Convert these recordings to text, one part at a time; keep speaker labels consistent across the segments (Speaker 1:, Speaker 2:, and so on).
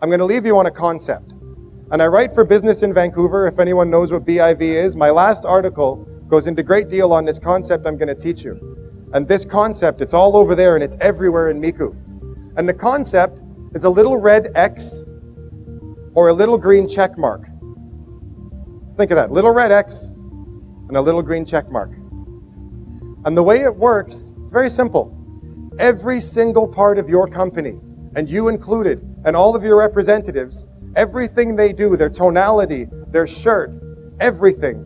Speaker 1: I'm going to leave you on a concept. And I write for Business in Vancouver, if anyone knows what BIV is. My last article goes into great deal on this concept I'm going to teach you. And this concept, it's all over there and it's everywhere in Miku. And the concept is a little red X or a little green check mark. Think of that, little red X and a little green check mark. And the way it works, it's very simple. Every single part of your company, and you included, and all of your representatives, everything they do, their tonality, their shirt, everything,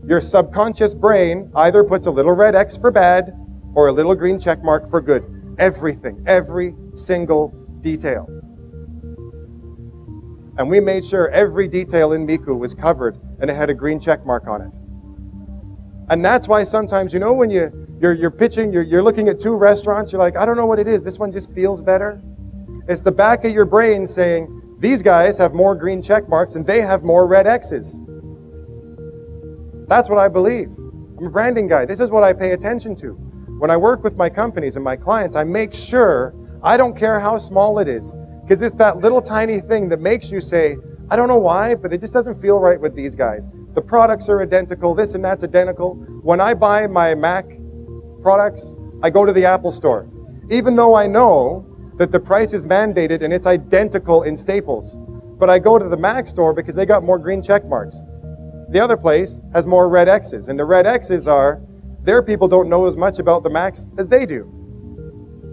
Speaker 1: your subconscious brain either puts a little red X for bad or a little green check mark for good. Everything, every single detail. And we made sure every detail in Miku was covered and it had a green check mark on it. And that's why sometimes, you know, when you're pitching, you're looking at two restaurants, you're like, I don't know what it is, this one just feels better. It's the back of your brain saying, these guys have more green check marks and they have more red X's. That's what I believe. I'm a branding guy. This is what I pay attention to. When I work with my companies and my clients, I make sure, I don't care how small it is, because it's that little tiny thing that makes you say, I don't know why, but it just doesn't feel right with these guys. The products are identical, this and that's identical. When I buy my Mac products, I go to the Apple store. Even though I know that the price is mandated and it's identical in Staples. But I go to the Mac store because they got more green check marks. The other place has more red X's, and the red X's are, their people don't know as much about the Macs as they do.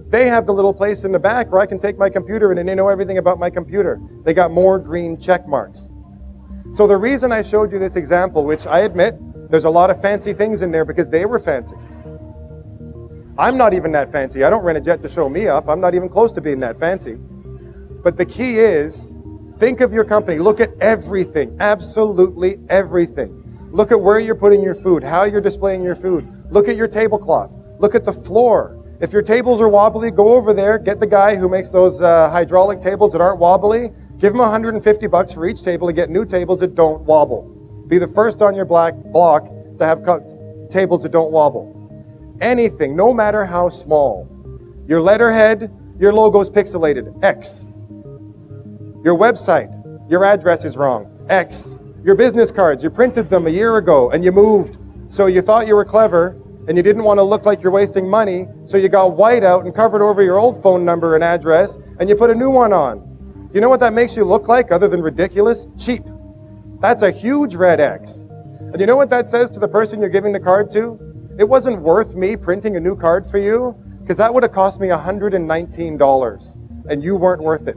Speaker 1: They have the little place in the back where I can take my computer in and they know everything about my computer. They got more green check marks. So the reason I showed you this example, which I admit, there's a lot of fancy things in there because they were fancy. I'm not even that fancy. I don't rent a jet to show me up. I'm not even close to being that fancy. But the key is, think of your company. Look at everything, absolutely everything. Look at where you're putting your food, how you're displaying your food. Look at your tablecloth. Look at the floor. If your tables are wobbly, go over there, get the guy who makes those hydraulic tables that aren't wobbly, give him $150 for each table to get new tables that don't wobble. Be the first on your block to have tables that don't wobble. Anything, no matter how small. Your letterhead, your logo's pixelated, X. Your website, your address is wrong, X. Your business cards, you printed them a year ago and you moved. So you thought you were clever and you didn't want to look like you're wasting money, so you got white out and covered over your old phone number and address and you put a new one on. You know what that makes you look like other than ridiculous? Cheap. That's a huge red X. And you know what that says to the person you're giving the card to? It wasn't worth me printing a new card for you, because that would have cost me $119 and you weren't worth it.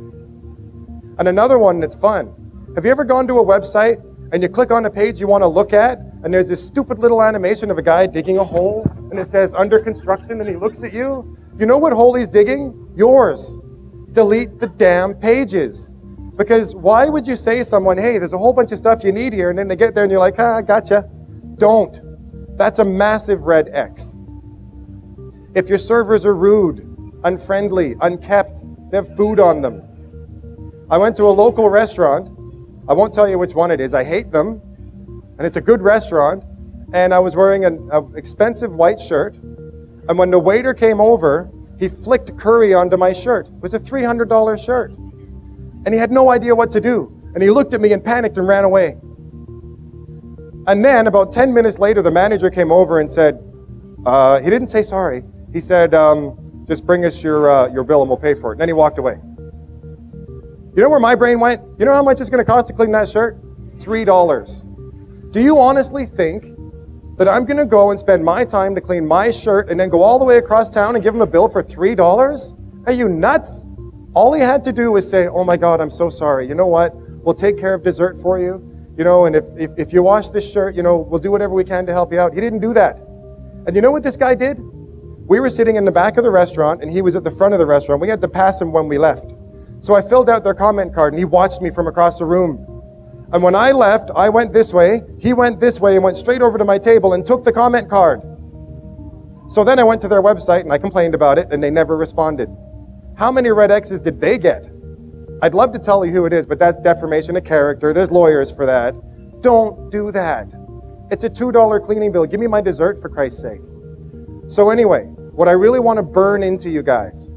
Speaker 1: And another one that's fun. Have you ever gone to a website and you click on a page you want to look at and there's this stupid little animation of a guy digging a hole and it says under construction and he looks at you? You know what hole he's digging? Yours. Delete the damn pages. Because why would you say to someone, hey, there's a whole bunch of stuff you need here, and then they get there and you're like, ah, gotcha. Don't. That's a massive red X. If your servers are rude, unfriendly, unkept, they have food on them. I went to a local restaurant. I won't tell you which one it is. I hate them. And it's a good restaurant. And I was wearing an expensive white shirt. And when the waiter came over, he flicked curry onto my shirt. It was a $300 shirt. And he had no idea what to do. And he looked at me and panicked and ran away. And then about 10 minutes later, the manager came over and said, he didn't say sorry. He said, just bring us your bill and we'll pay for it. And then he walked away. You know where my brain went? You know how much it's going to cost to clean that shirt? $3. Do you honestly think that I'm going to go and spend my time to clean my shirt and then go all the way across town and give him a bill for $3? Are you nuts? All he had to do was say, oh my God, I'm so sorry. You know what? We'll take care of dessert for you. You know, and if you wash this shirt, you know, we'll do whatever we can to help you out. He didn't do that. And you know what this guy did? We were sitting in the back of the restaurant and he was at the front of the restaurant. We had to pass him when we left. So I filled out their comment card and he watched me from across the room. And when I left, I went this way, he went this way and went straight over to my table and took the comment card. So then I went to their website and I complained about it and they never responded. How many red X's did they get? I'd love to tell you who it is, but that's defamation of character. There's lawyers for that. Don't do that. It's a $2 cleaning bill. Give me my dessert for Christ's sake. So anyway, what I really want to burn into you guys,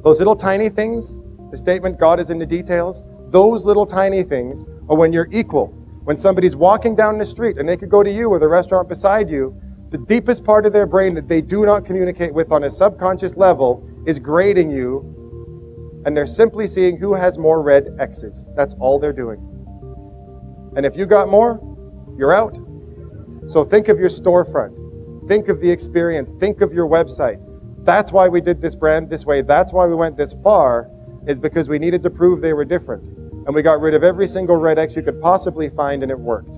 Speaker 1: those little tiny things, The statement, God is in the details, those little tiny things are when you're equal. When somebody's walking down the street and they could go to you or the restaurant beside you, the deepest part of their brain that they do not communicate with on a subconscious level is grading you, and they're simply seeing who has more red X's. That's all they're doing. And if you got more, you're out. So think of your storefront. Think of the experience. Think of your website. That's why we did this brand this way. That's why we went this far, is because we needed to prove they were different. And we got rid of every single red X you could possibly find, and it worked.